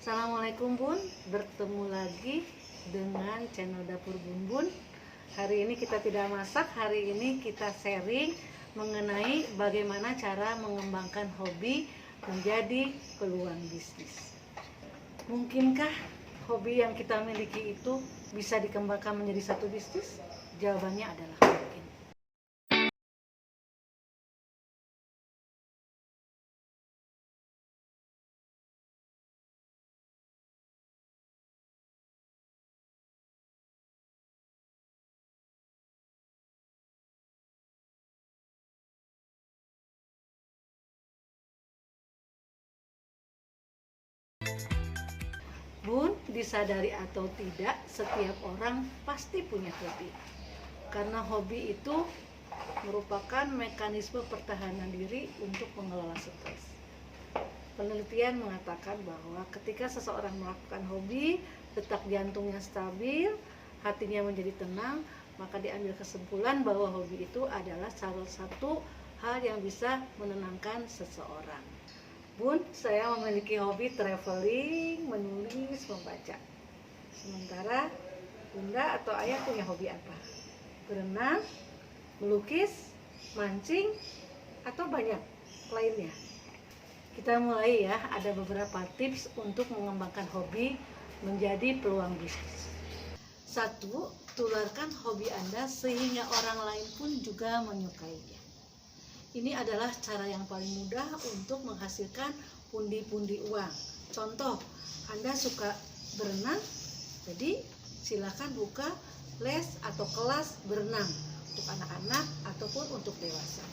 Assalamualaikum Bun, bertemu lagi dengan channel Dapur Bun Bun. Hari ini kita tidak masak, hari ini kita sharing mengenai bagaimana cara mengembangkan hobi menjadi peluang bisnis. Mungkinkah hobi yang kita miliki itu bisa dikembangkan menjadi satu bisnis? Jawabannya adalah mungkin. Bun, disadari atau tidak, setiap orang pasti punya hobi. Karena hobi itu merupakan mekanisme pertahanan diri untuk mengelola stres. Penelitian mengatakan bahwa ketika seseorang melakukan hobi, detak jantungnya stabil, hatinya menjadi tenang, maka diambil kesimpulan bahwa hobi itu adalah salah satu hal yang bisa menenangkan seseorang. Bun, saya memiliki hobi traveling, menulis, membaca. Sementara Bunda atau Ayah punya hobi apa? Berenang, melukis, mancing, atau banyak lainnya? Kita mulai ya, ada beberapa tips untuk mengembangkan hobi menjadi peluang bisnis. 1. Tularkan hobi Anda sehingga orang lain pun juga menyukainya. Ini adalah cara yang paling mudah untuk menghasilkan pundi-pundi uang. Contoh, Anda suka berenang, jadi silakan buka les atau kelas berenang untuk anak-anak ataupun untuk dewasa.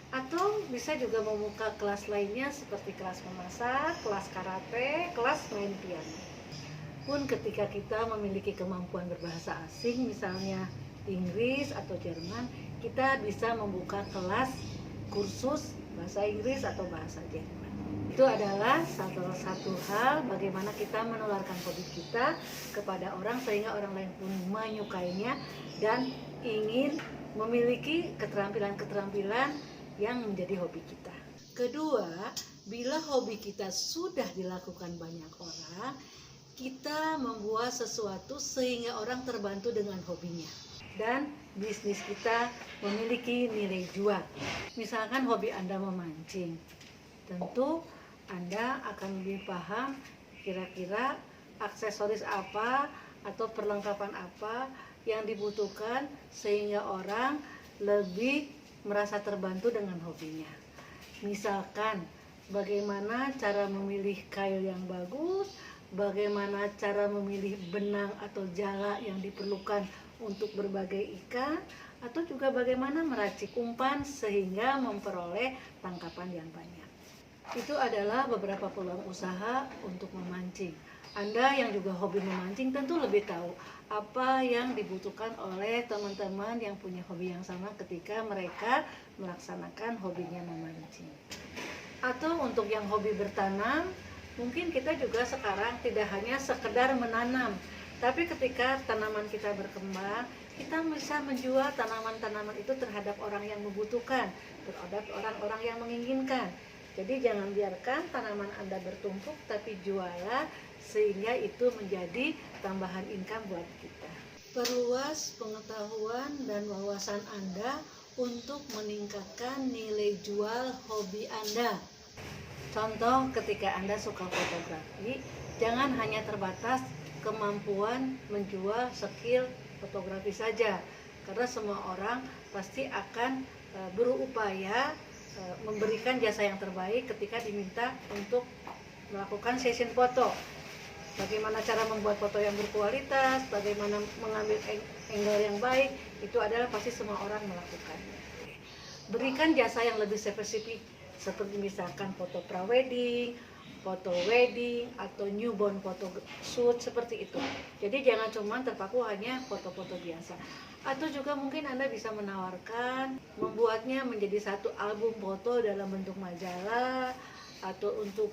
Atau bisa juga membuka kelas lainnya seperti kelas memasak, kelas karate, kelas main piano. Pun ketika kita memiliki kemampuan berbahasa asing, misalnya Inggris atau Jerman, kita bisa membuka kelas kursus bahasa Inggris atau bahasa Jerman. Itu adalah salah satu hal bagaimana kita menularkan hobi kita kepada orang sehingga orang lain pun menyukainya dan ingin memiliki keterampilan-keterampilan yang menjadi hobi kita. Kedua, bila hobi kita sudah dilakukan banyak orang, kita membuat sesuatu sehingga orang terbantu dengan hobinya. Dan bisnis kita memiliki nilai jual. Misalkan hobi Anda memancing, tentu Anda akan lebih paham kira-kira aksesoris apa atau perlengkapan apa yang dibutuhkan sehingga orang lebih merasa terbantu dengan hobinya. Misalkan bagaimana cara memilih kail yang bagus, bagaimana cara memilih benang atau jala yang diperlukan untuk berbagai ikan, atau juga bagaimana meracik umpan sehingga memperoleh tangkapan yang banyak. Itu adalah beberapa peluang usaha untuk memancing. Anda yang juga hobi memancing tentu lebih tahu apa yang dibutuhkan oleh teman-teman yang punya hobi yang sama ketika mereka melaksanakan hobinya memancing. Atau untuk yang hobi bertanam, mungkin kita juga sekarang tidak hanya sekedar menanam, tapi ketika tanaman kita berkembang, kita bisa menjual tanaman-tanaman itu terhadap orang yang membutuhkan, terhadap orang-orang yang menginginkan. Jadi jangan biarkan tanaman Anda bertumpuk, tapi jualah sehingga itu menjadi tambahan income buat kita. Perluas pengetahuan dan wawasan Anda untuk meningkatkan nilai jual hobi Anda. Contoh, ketika Anda suka fotografi, jangan hanya terbatas kemampuan menjual skill fotografi saja, karena semua orang pasti akan berupaya memberikan jasa yang terbaik ketika diminta untuk melakukan session foto. Bagaimana cara membuat foto yang berkualitas, bagaimana mengambil angle yang baik, itu adalah pasti semua orang melakukannya. Berikan jasa yang lebih spesifik, seperti misalkan foto prawedding, foto wedding, atau newborn foto shoot, seperti itu. Jadi jangan cuma terpaku hanya foto-foto biasa. Atau juga mungkin Anda bisa menawarkan membuatnya menjadi satu album foto dalam bentuk majalah, atau untuk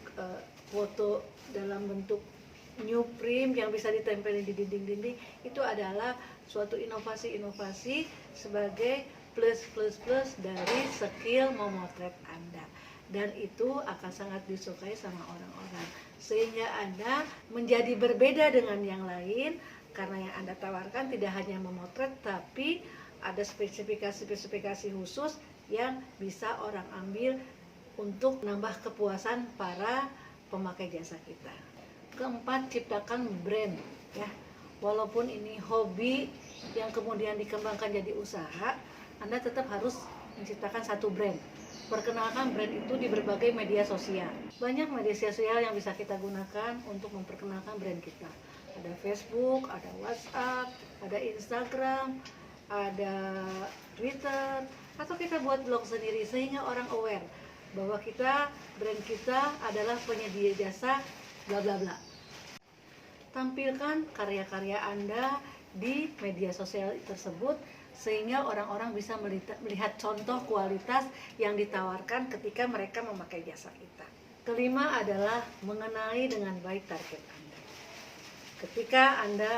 foto dalam bentuk new print yang bisa ditempelin di dinding-dinding. Itu adalah suatu inovasi-inovasi sebagai plus dari skill memotret Anda. dan itu akan sangat disukai sama orang-orang, sehingga Anda menjadi berbeda dengan yang lain karena yang Anda tawarkan tidak hanya memotret, tapi ada spesifikasi khusus yang bisa orang ambil untuk nambah kepuasan para pemakai jasa kita. Keempat, ciptakan brand, ya. Walaupun ini hobi yang kemudian dikembangkan jadi usaha, Anda tetap harus menciptakan satu brand. Perkenalkan brand itu di berbagai media sosial. Banyak media sosial yang bisa kita gunakan untuk memperkenalkan brand kita. Ada Facebook, ada WhatsApp, ada Instagram, ada Twitter, atau kita buat blog sendiri sehingga orang aware bahwa brand kita adalah penyedia jasa bla bla bla. Tampilkan karya-karya Anda di media sosial tersebut sehingga orang-orang bisa melihat contoh kualitas yang ditawarkan ketika mereka memakai jasa kita. Kelima adalah mengenali dengan baik target Anda. Ketika Anda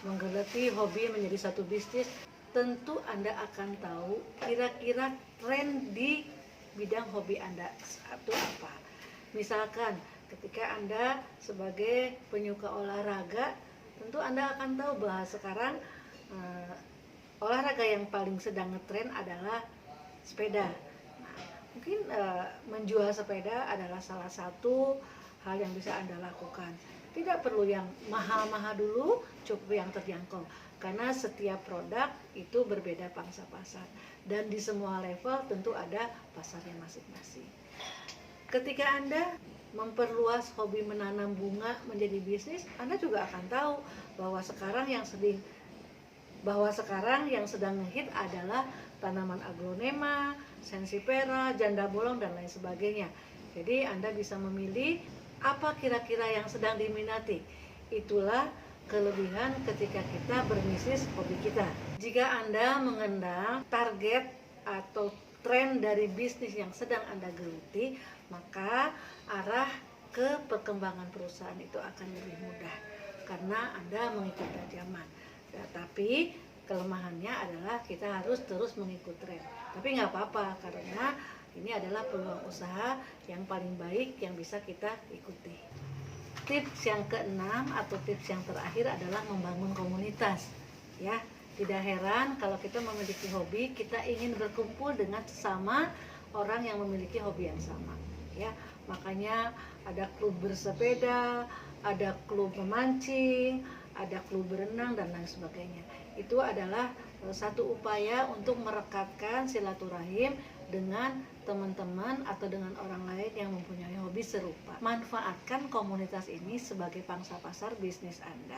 menggeluti hobi menjadi satu bisnis, tentu Anda akan tahu kira-kira tren di bidang hobi Anda itu apa. Misalkan ketika Anda sebagai penyuka olahraga, tentu Anda akan tahu bahwa sekarang olahraga yang paling sedang ngetren adalah sepeda. Nah, mungkin menjual sepeda adalah salah satu hal yang bisa Anda lakukan. Tidak perlu yang mahal-mahal dulu, cukup yang terjangkau. Karena setiap produk itu berbeda pangsa pasar. Dan di semua level tentu ada pasarnya masing-masing. Ketika Anda memperluas hobi menanam bunga menjadi bisnis, Anda juga akan tahu bahwa sekarang yang sedang ngehit adalah tanaman aglonema, sensipera, janda bolong, dan lain sebagainya. Jadi Anda bisa memilih apa kira-kira yang sedang diminati. Itulah kelebihan ketika kita berbisnis hobi kita. Jika Anda mengenal target atau tren dari bisnis yang sedang Anda geluti, maka arah ke perkembangan perusahaan itu akan lebih mudah karena Anda mengikuti zaman. Tapi kelemahannya adalah kita harus terus mengikuti tren. Tapi nggak apa-apa karena ini adalah peluang usaha yang paling baik yang bisa kita ikuti. Tips yang keenam atau tips yang terakhir adalah membangun komunitas. Ya, tidak heran kalau kita memiliki hobi, kita ingin berkumpul dengan sesama orang yang memiliki hobi yang sama. Ya, makanya ada klub bersepeda, ada klub memancing, ada klub berenang, dan lain sebagainya. Itu adalah satu upaya untuk merekatkan silaturahim dengan teman-teman atau dengan orang lain yang mempunyai hobi serupa. Manfaatkan komunitas ini sebagai pangsa pasar bisnis Anda.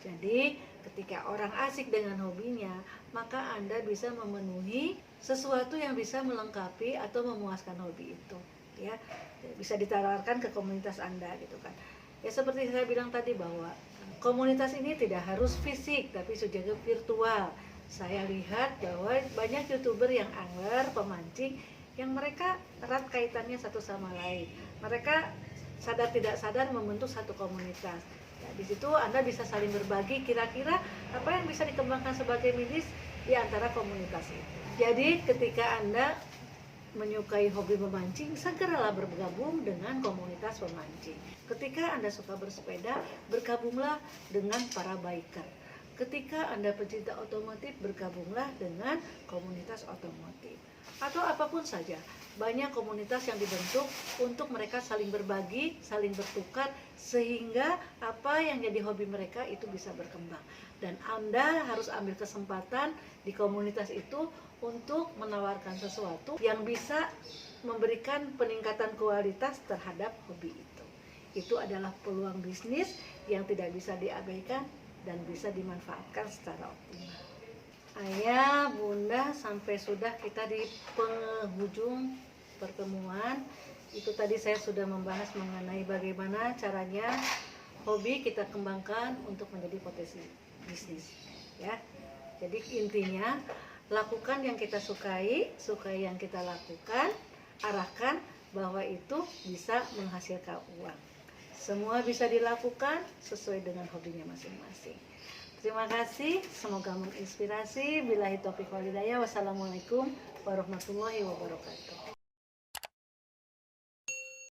Jadi ketika orang asik dengan hobinya, maka Anda bisa memenuhi sesuatu yang bisa melengkapi atau memuaskan hobi itu. Ya, bisa ditawarkan ke komunitas Anda gitu kan. Ya seperti saya bilang tadi bahwa komunitas ini tidak harus fisik tapi juga virtual. Saya lihat bahwa banyak YouTuber yang angler, pemancing yang mereka erat kaitannya satu sama lain. Mereka sadar tidak sadar membentuk satu komunitas. Ya, di situ Anda bisa saling berbagi kira-kira apa yang bisa dikembangkan sebagai bisnis di antara komunitas itu. Jadi ketika Anda menyukai hobi memancing, segeralah bergabung dengan komunitas pemancing. Ketika Anda suka bersepeda, bergabunglah dengan para biker. Ketika Anda pecinta otomotif, bergabunglah dengan komunitas otomotif. Atau apapun saja, banyak komunitas yang dibentuk untuk mereka saling berbagi, saling bertukar, sehingga apa yang jadi hobi mereka itu bisa berkembang. Dan Anda harus ambil kesempatan di komunitas itu untuk menawarkan sesuatu yang bisa memberikan peningkatan kualitas terhadap hobi itu. Itu adalah peluang bisnis yang tidak bisa diabaikan dan bisa dimanfaatkan secara optimal. Ayah, bunda, sampai sudah kita di penghujung pertemuan. Itu tadi saya sudah membahas mengenai bagaimana caranya hobi kita kembangkan untuk menjadi potensi bisnis. Ya, jadi intinya lakukan yang kita sukai yang kita lakukan, arahkan bahwa itu bisa menghasilkan uang. Semua bisa dilakukan sesuai dengan hobinya masing-masing. Terima kasih, semoga menginspirasi. Billahi taufiq wal hidayah. Wassalamualaikum warahmatullahi wabarakatuh.